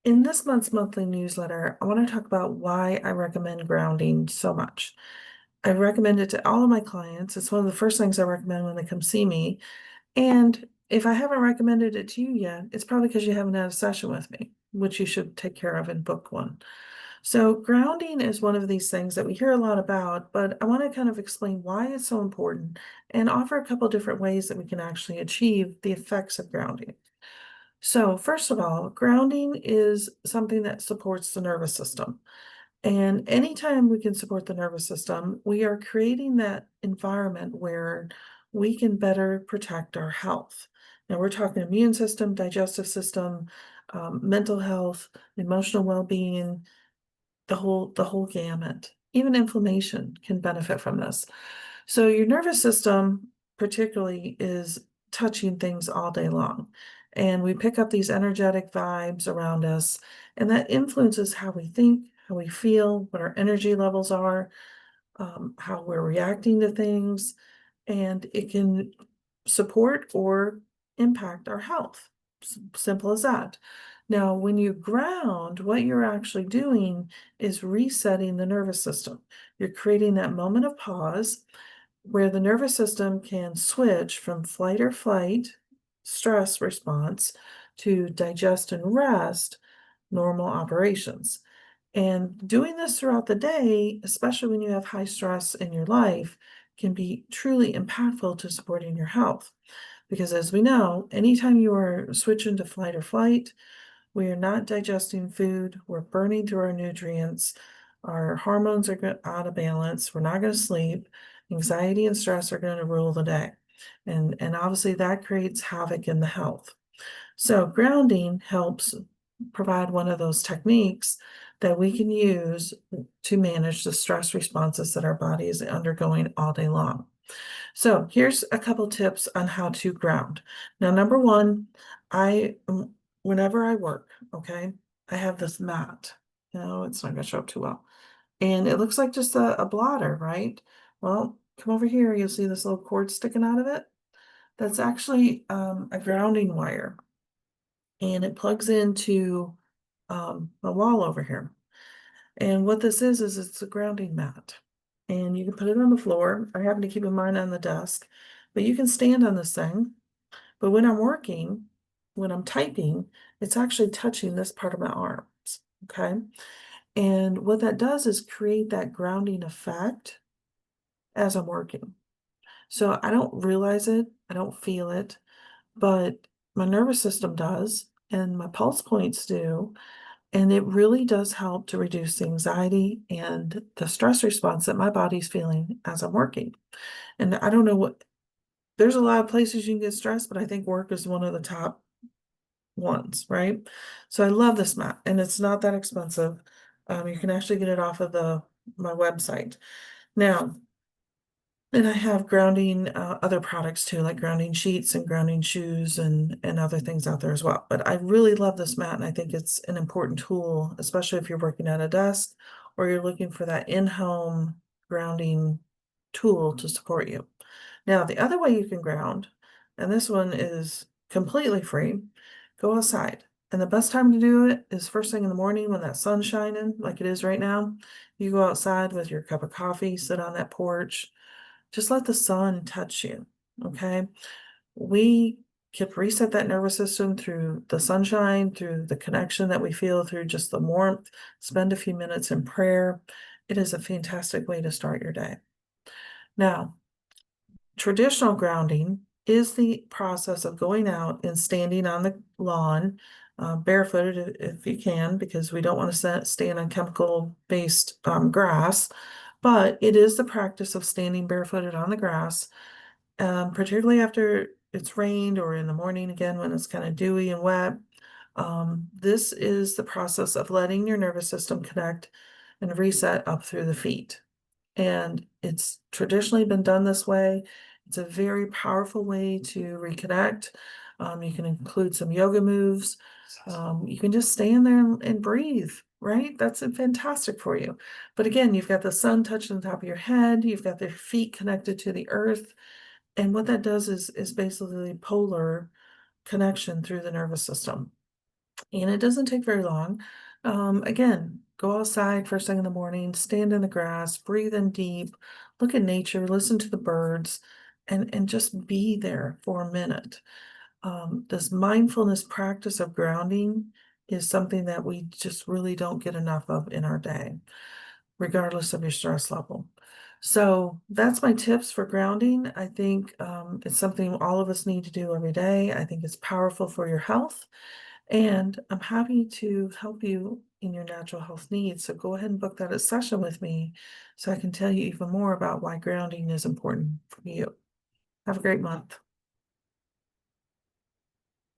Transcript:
In this month's monthly newsletter, I want to talk about why I recommend grounding so much. I recommend it to all of my clients. It's one of the first things I recommend when they come see me. And if I haven't recommended it to you yet, it's probably because you haven't had a session with me, which you should take care of and book one. So, grounding is one of these things that we hear a lot about, but I want to kind of explain why it's so important and offer a couple different ways that we can actually achieve the effects of grounding. So, first of all, grounding is something that supports the nervous system. And anytime we can support the nervous system, we are creating that environment where we can better protect our health. Now, we're talking immune system, digestive system, mental health, emotional well-being, the whole gamut. Even inflammation can benefit from this. So your nervous system particularly is touching things all day long. And we pick up these energetic vibes around us, and that influences how we think, how we feel, what our energy levels are, how we're reacting to things, and it can support or impact our health. Simple as that. Now, when you ground, what you're actually doing is resetting the nervous system. You're creating that moment of pause where the nervous system can switch from flight or flight stress response to digest and rest normal operations. And doing this throughout the day, especially when you have high stress in your life, can be truly impactful to supporting your health. Because as we know, anytime you are switching to flight or flight, we are not digesting food, we're burning through our nutrients, our hormones are out of balance, we're not going to sleep, anxiety and stress are going to rule the day. And obviously that creates havoc in the health. So grounding helps provide one of those techniques that we can use to manage the stress responses that our body is undergoing all day long. So here's a couple tips on how to ground. Now, number one, whenever I work, okay, I have this mat. No, it's not going to show up too well. And it looks like just a blotter, right? Well, come over here, you'll see this little cord sticking out of it. That's actually a grounding wire, and it plugs into a wall over here. And what this is it's a grounding mat. And you can put it on the floor. I happen to keep mine on the desk, but you can stand on this thing. But when I'm working, when I'm typing, it's actually touching this part of my arms. Okay. And what that does is create that grounding effect as I'm working. So I don't realize it, I don't feel it, but my nervous system does, and my pulse points do. And it really does help to reduce the anxiety and the stress response that my body's feeling as I'm working. And I don't know there's a lot of places you can get stressed, but I think work is one of the top ones, right? So I love this mat, and it's not that expensive. You can actually get it off of my website. Now, and I have grounding other products too, like grounding sheets and grounding shoes and other things out there as well. But I really love this mat, and I think it's an important tool, especially if you're working at a desk or you're looking for that in-home grounding tool to support you. Now, the other way you can ground, and this one is completely free, go outside. And the best time to do it is first thing in the morning when that sun's shining, like it is right now. You go outside with your cup of coffee, sit on that porch, just let the sun touch you, okay? We can reset that nervous system through the sunshine, through the connection that we feel, through just the warmth. Spend a few minutes in prayer. It is a fantastic way to start your day. Now, traditional grounding is the process of going out and standing on the lawn, barefooted if you can, because we don't want to stand on chemical-based grass. But it is the practice of standing barefooted on the grass, particularly after it's rained or in the morning again when it's kind of dewy and wet. This is the process of letting your nervous system connect and reset up through the feet. And it's traditionally been done this way. It's a very powerful way to reconnect. You can include some yoga moves. You can just stand there and breathe, right? That's fantastic for you. But again, you've got the sun touching the top of your head. You've got the feet connected to the earth. And what that does is basically polar connection through the nervous system. And it doesn't take very long. Again, go outside first thing in the morning, stand in the grass, breathe in deep, look at nature, listen to the birds, and just be there for a minute. This mindfulness practice of grounding is something that we just really don't get enough of in our day, regardless of your stress level. So that's my tips for grounding. I think it's something all of us need to do every day. I think it's powerful for your health. And I'm happy to help you in your natural health needs. So go ahead and book that a session with me so I can tell you even more about why grounding is important for you. Have a great month.